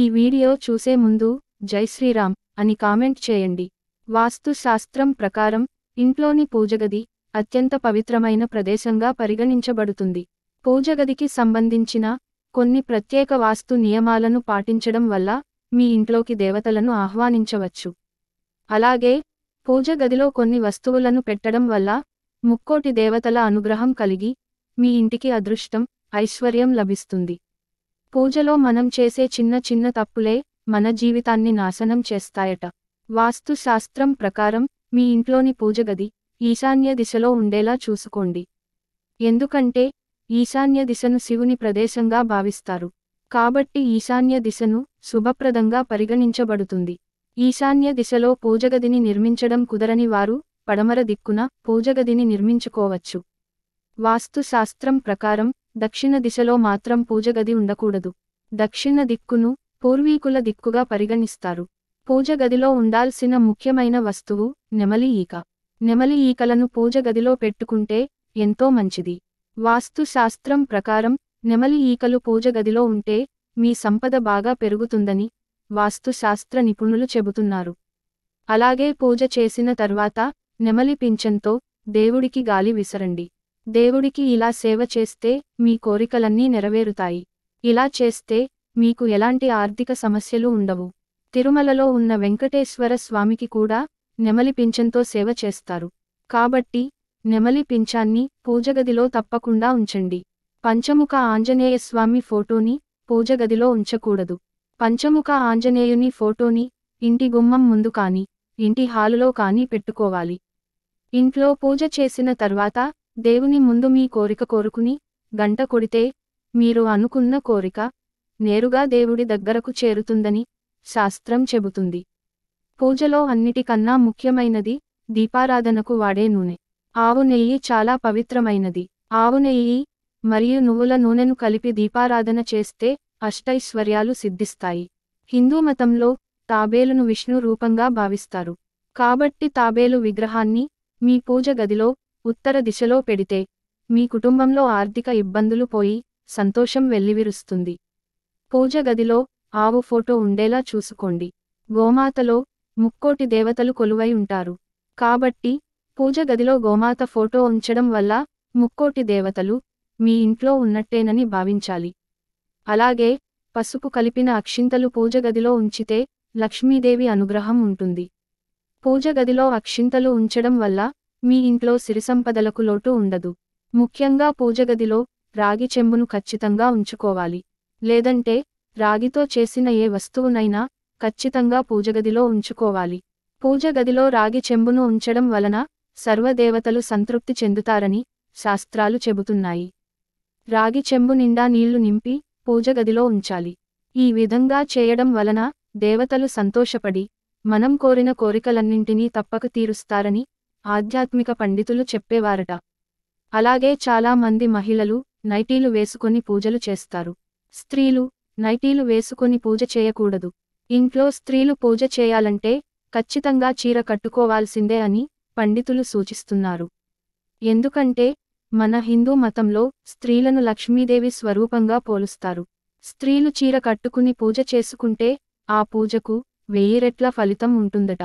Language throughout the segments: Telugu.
ఈ వీడియో చూసే ముందు జై శ్రీరామ్ అని కామెంట్ చేయండి. వాస్తు శాస్త్రం ప్రకారం ఇంట్లోని పూజగది అత్యంత పవిత్రమైన ప్రదేశంగా పరిగణించబడుతుంది. పూజగదికి సంబంధించిన కొన్ని ప్రత్యేక వాస్తు నియమాలను పాటించడం వల్ల మీ ఇంట్లోకి దేవతలను ఆహ్వానించవచ్చు. అలాగే పూజగదిలో కొన్ని వస్తువులను పెట్టడం వల్ల ముక్కోటి దేవతల అనుగ్రహం కలిగి మీ ఇంటికి అదృష్టం, ఐశ్వర్యం లభిస్తుంది. పూజలో మనం చేసే చిన్న చిన్న తప్పులే మన జీవితాన్ని నాశనం చేస్తాయట. వాస్తు శాస్త్రం ప్రకారం మీ ఇంట్లోని పూజగది ఈశాన్య దిశలో ఉండేలా చూసుకోండి. ఎందుకంటే ఈశాన్య దిశను శివుని ప్రదేశంగా భావిస్తారు. కాబట్టి ఈశాన్య దిశను శుభప్రదంగా పరిగణించబడుతుంది. ఈశాన్య దిశలో పూజగదిని నిర్మించడం కుదరని వారు పడమర దిక్కున పూజగదిని నిర్మించుకోవచ్చు. వాస్తు శాస్త్రం ప్రకారం దక్షిణ దిశలో మాత్రం పూజగది ఉండకూడదు. దక్షిణ దిక్కును పూర్వీకుల దిక్కుగా పరిగణిస్తారు. పూజగదిలో ఉండాల్సిన ముఖ్యమైన వస్తువు నెమలి ఈక. నెమలి ఈకలను పూజగదిలో పెట్టుకుంటే ఎంతో మంచిది. వాస్తు శాస్త్రం ప్రకారం నెమలి ఈకలు పూజగదిలో ఉంటే మీ సంపద బాగా పెరుగుతుందని వాస్తు శాస్త్ర నిపుణులు చెబుతున్నారు. అలాగే పూజ చేసిన తర్వాత నెమలి పింఛంతో దేవుడికి గాలి విసరండి. దేవుడికి ఇలా సేవ చేస్తే మీ కోరికలన్నీ నెరవేరుతాయి. ఇలా చేస్తే మీకు ఎలాంటి ఆర్థిక సమస్యలు ఉండవు. తిరుమలలో ఉన్న వెంకటేశ్వర స్వామికి కూడా నెమలి పింఛంతో సేవ చేస్తారు. కాబట్టి నెమలి పింఛాన్ని పూజగదిలో తప్పకుండా ఉంచండి. పంచముఖ ఆంజనేయస్వామి ఫోటోని పూజగదిలో ఉంచకూడదు. పంచముఖ ఆంజనేయుని ఫోటోని ఇంటి గుమ్మం ముందు కానీ ఇంటి హాలులో కానీ పెట్టుకోవాలి. ఇంట్లో పూజ చేసిన తర్వాత దేవుని ముందు మీ కోరిక కోరుకుని గంట కొడితే మీరు అనుకున్న కోరిక నేరుగా దేవుడి దగ్గరకు చేరుతుందని శాస్త్రం చెబుతుంది. పూజలో అన్నిటికన్నా ముఖ్యమైనది దీపారాధనకు వాడే నూనె. ఆవు నెయ్యి చాలా పవిత్రమైనది. ఆవు నెయ్యి మరియు నువ్వుల నూనెను కలిపి దీపారాధన చేస్తే అష్టైశ్వర్యాలు సిద్ధిస్తాయి. హిందూ మతంలో తాబేలును విష్ణు రూపంగా భావిస్తారు. కాబట్టి తాబేలు విగ్రహాన్ని మీ పూజ గదిలో ఉత్తర దిశలో పెడితే మీ కుటుంబంలో ఆర్థిక ఇబ్బందులు పోయి సంతోషం వెల్లివిరుస్తుంది. పూజ గదిలో ఆవు ఫోటో ఉండేలా చూసుకోండి. గోమాతలో ముక్కోటి దేవతలు కొలువై ఉంటారు. కాబట్టి పూజ గదిలో గోమాత ఫోటో ఉంచడం వల్ల ముక్కోటి దేవతలు మీ ఇంట్లో ఉన్నట్టేనని భావించాలి. అలాగే పసుపు కలిపిన అక్షింతలు పూజ గదిలో ఉంచితే లక్ష్మీదేవి అనుగ్రహం ఉంటుంది. పూజ గదిలో అక్షింతలు ఉంచడం వల్ల మీ ఇంట్లో సిరిసంపదలకు లోటు ఉండదు. ముఖ్యంగా పూజగదిలో రాగి చెంబును ఖచ్చితంగా ఉంచుకోవాలి. లేదంటే రాగితో చేసిన ఏ వస్తువునైనా ఖచ్చితంగా పూజగదిలో ఉంచుకోవాలి. పూజగదిలో రాగి చెంబును ఉంచడం వలన సర్వదేవతలు సంతృప్తి చెందుతారని శాస్త్రాలు చెబుతున్నాయి. రాగి చెంబు నిండా నీళ్లు నింపి పూజగదిలో ఉంచాలి. ఈ విధంగా చేయడం వలన దేవతలు సంతోషపడి మనం కోరిన కోరికలన్నింటినీ తప్పక తీరుస్తారని ఆధ్యాత్మిక పండితులు చెప్పేవారట. అలాగే చాలా మంది మహిళలు నైటీలు వేసుకొని పూజలు చేస్తారు. స్త్రీలు నైటీలు వేసుకొని పూజ చేయకూడదు. ఇంట్లో స్త్రీలు పూజ చేయాలంటే ఖచ్చితంగా చీర కట్టుకోవాల్సిందే అని పండితులు సూచిస్తున్నారు. ఎందుకంటే మన హిందూ మతంలో స్త్రీలను లక్ష్మీదేవి స్వరూపంగా పోలుస్తారు. స్త్రీలు చీర కట్టుకుని పూజ చేసుకుంటే ఆ పూజకు 1000 రెట్ల ఫలితం ఉంటుందట.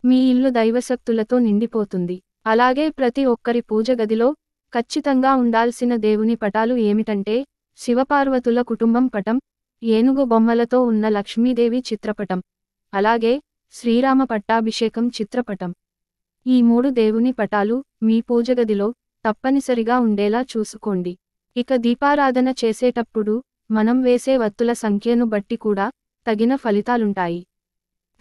మీ ఇల్లు దైవశక్తులతో నిండిపోతుంది. అలాగే ప్రతి ఒక్కరి పూజ గదిలో ఖచ్చితంగా ఉండాల్సిన దేవుని పటాలు ఏమిటంటే శివపార్వతుల కుటుంబం పటం, ఏనుగు బొమ్మలతో ఉన్న లక్ష్మీదేవి చిత్రపటం, అలాగే శ్రీరామ పట్టాభిషేకం చిత్రపటం. ఈ 3 దేవుని పటాలు మీ పూజగదిలో తప్పనిసరిగా ఉండేలా చూసుకోండి. ఇక దీపారాధన చేసేటప్పుడు మనం వేసే వత్తుల సంఖ్యను బట్టి కూడా తగిన ఫలితాలుంటాయి.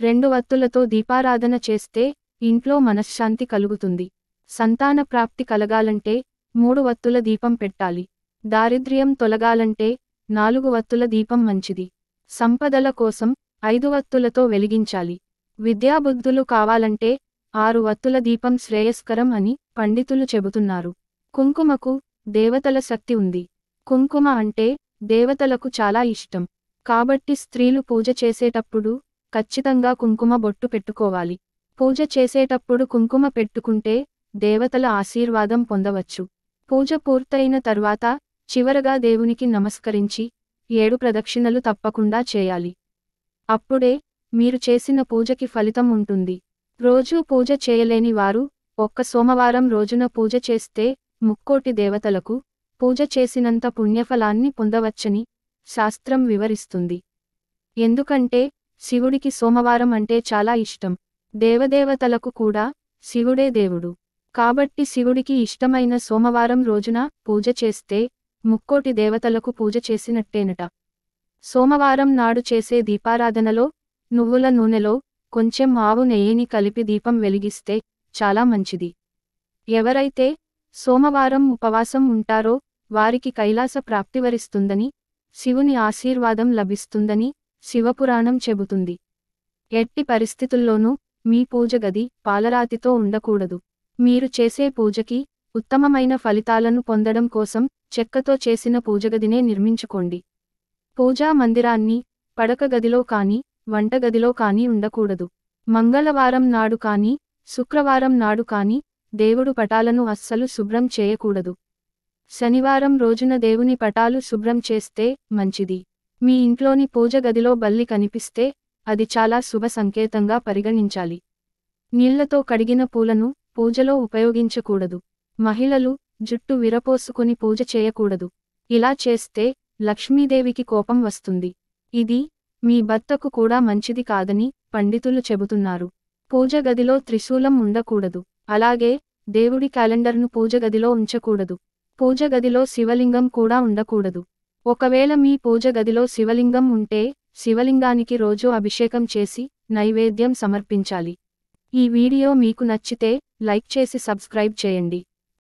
2 వత్తులతో దీపారాధన చేస్తే ఇంట్లో మనశ్శాంతి కలుగుతుంది. సంతాన ప్రాప్తి కలగాలంటే 3 వత్తుల దీపం పెట్టాలి. దారిద్ర్యం తొలగాలంటే 4 వత్తుల దీపం మంచిది. సంపదల కోసం 5 వత్తులతో వెలిగించాలి. విద్యాబుద్ధులు కావాలంటే 6 వత్తుల దీపం శ్రేయస్కరం అని పండితులు చెబుతున్నారు. కుంకుమకు దేవతల శక్తి ఉంది. కుంకుమ అంటే దేవతలకు చాలా ఇష్టం. కాబట్టి స్త్రీలు పూజ చేసేటప్పుడు ఖచ్చితంగా కుంకుమ బొట్టు పెట్టుకోవాలి. పూజ చేసేటప్పుడు కుంకుమ పెట్టుకుంటే దేవతల ఆశీర్వాదం పొందవచ్చు. పూజ పూర్తయిన తర్వాత చివరగా దేవునికి నమస్కరించి 7 ప్రదక్షిణలు తప్పకుండా చేయాలి. అప్పుడే మీరు చేసిన పూజకి ఫలితం ఉంటుంది. రోజూ పూజ చేయలేని వారు ఒక్క సోమవారం రోజున పూజ చేస్తే ముక్కోటి దేవతలకు పూజ చేసినంత పుణ్యఫలాన్ని పొందవచ్చని శాస్త్రం వివరిస్తుంది. ఎందుకంటే శివుడికి సోమవారం అంటే చాలా ఇష్టం. దేవదేవతలకు కూడా శివుడే దేవుడు. కాబట్టి శివుడికి ఇష్టమైన సోమవారం రోజున పూజ చేస్తే ముక్కోటి దేవతలకు పూజ చేసినట్టేనట. సోమవారం నాడు చేసే దీపారాధనలో నువ్వుల నూనెలో కొంచెం ఆవు నెయ్యిని కలిపి దీపం వెలిగిస్తే చాలా మంచిది. ఎవరైతే సోమవారం ఉపవాసం ఉంటారో వారికి కైలాస ప్రాప్తి వరిస్తుందని, శివుని ఆశీర్వాదం లభిస్తుందని శివపురాణం చెబుతుంది. ఎట్టి పరిస్థితుల్లోనూ మీ పూజ గది పాలరాతితో ఉండకూడదు. మీరు చేసే పూజకి ఉత్తమమైన ఫలితాలను పొందడం కోసం చెక్కతో చేసిన పూజగదినే నిర్మించుకోండి. పూజా మందిరాన్ని పడక గదిలో కానీ వంటగదిలో కానీ ఉండకూడదు. మంగళవారం నాడు కానీ శుక్రవారం నాడు కానీ దేవుడు పటాలను అస్సలు శుభ్రం చేయకూడదు. శనివారం రోజున దేవుని పటాలు శుభ్రం చేస్తే మంచిది. మీ ఇంట్లోని పూజ గదిలో బల్లి కనిపిస్తే అది చాలా శుభ సంకేతంగా పరిగణించాలి. నీళ్లతో కడిగిన పూలను పూజలో ఉపయోగించకూడదు. మహిళలు జుట్టు విరపోసుకుని పూజ చేయకూడదు. ఇలా చేస్తే లక్ష్మీదేవికి కోపం వస్తుంది. ఇది మీ భర్తకు కూడా మంచిది కాదని పండితులు చెబుతున్నారు. పూజ గదిలో త్రిశూలం ఉండకూడదు. అలాగే దేవుడి క్యాలెండర్ను పూజ గదిలో ఉంచకూడదు. పూజ గదిలో శివలింగం కూడా ఉండకూడదు. ఒకవేళ మీ పూజ గదిలో శివలింగం ఉంటే శివలింగానికి రోజూ అభిషేకం చేసి నైవేద్యం సమర్పించాలి. ఈ వీడియో మీకు నచ్చితే లైక్ చేసి సబ్స్క్రైబ్ చేయండి.